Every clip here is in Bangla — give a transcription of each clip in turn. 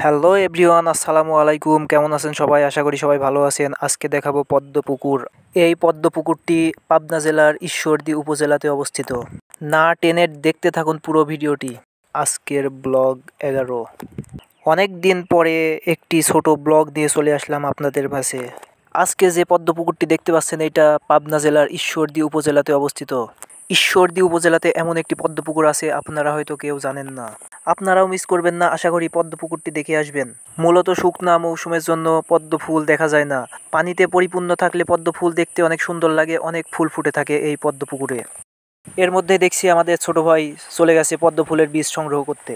হ্যালো এভরিওয়ান, আসসালামু আলাইকুম। কেমন আছেন সবাই? আশা করি সবাই ভালো আছেন। আজকে দেখাবো পদ্মপুকুর। এই পদ্মপুকুরটি পাবনা জেলার ঈশ্বরদী উপজেলাতে অবস্থিত। না টেনে দেখতে থাকুন পুরো ভিডিওটি। আজকের ব্লগ 11। অনেক দিন পরে একটি ছোট ব্লগ দিয়ে চলে আসলাম আপনাদের কাছে। আজকে যে পদ্মপুকুরটি দেখতে পাচ্ছেন, এটা পাবনা জেলার ঈশ্বরদী উপজেলাতে অবস্থিত। ঈশ্বরদী উপজেলাতে এমন একটি পদ্মপুকুর আছে, আপনারা হয়তো কেউ জানেন না। আপনারাও মিস করবেন না, আশা করি পদ্মপুকুরটি দেখে আসবেন। মূলত শুকনা মৌসুমের জন্য পদ্ম ফুল দেখা যায় না। পানিতে পরিপূর্ণ থাকলে পদ্ম ফুল দেখতে অনেক সুন্দর লাগে, অনেক ফুল ফুটে থাকে এই পদ্মপুকুরে। এর মধ্যে দেখছি আমাদের ছোট ভাই চলে গেছে পদ্ম ফুলের বীজ সংগ্রহ করতে।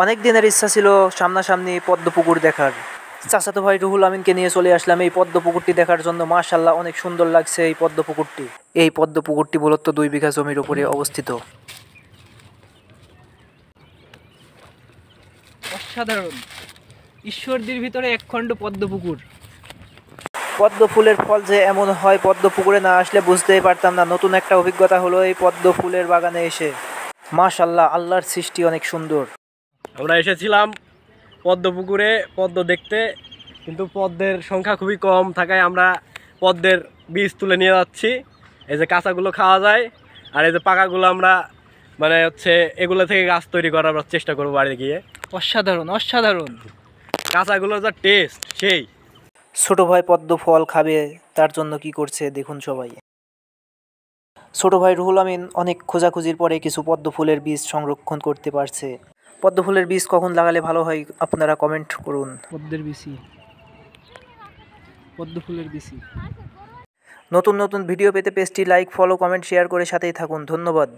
অনেক দিনের ইচ্ছা ছিল সামনাসামনি পদ্মপুকুর দেখার। চাচাতো ভাই রুহুল আমিনকে নিয়ে চলে আসলাম এই পদ্মপুকুরটি দেখার জন্য। মাশাআল্লাহ, অনেক সুন্দর লাগছে এই পদ্মপুকুরটি। এই পদ্মপুকুরটি মূলত 2 বিঘা জমির উপরে অবস্থিত। অসাধারণ। ঈশ্বরদীর ভিতরে একখণ্ড পদ্মপুকুর। পদ্ম ফুলের ফল যে এমন হয়, পদ্ম পুকুরে না আসলে বুঝতেই পারতাম না। নতুন একটা অভিজ্ঞতা হলো এই পদ্ম ফুলের বাগানে এসে। মাশাআল্লাহ, আল্লাহর সৃষ্টি অনেক সুন্দর। আমরা এসেছিলাম পদ্মপুকুরে পদ্ম দেখতে, কিন্তু পদ্মের সংখ্যা খুবই কম থাকায় আমরা পদ্মের বীজ তুলে নিয়ে যাচ্ছি। এই যে কাঁচাগুলো খাওয়া যায়, আর এই যে পাকাগুলো আমরা এগুলো থেকে গাছ তৈরি করার চেষ্টা করবো বাড়ি গিয়ে। অসাধারণ অসাধারণ। কাঁচাগুলোর যা টেস্ট সেই। ছোট ভাই পদ্ম ফল খাবে, তার জন্য কি করছে দেখুন সবাই। ছোট ভাই রুহুল আমিন অনেক খোঁজাখুঁজির পরে কিছু পদ্ম ফুলের বীজ সংরক্ষণ করতে পারছে। পদ্ম ফুলের বীজ কখন লাগালে ভালো হয় আপনারা কমেন্ট করুন। পদ্ম ফুলের বিচি। নতুন নতুন ভিডিও পেতে পেজটি লাইক, ফলো, কমেন্ট, শেয়ার করে সাথেই থাকুন। ধন্যবাদ।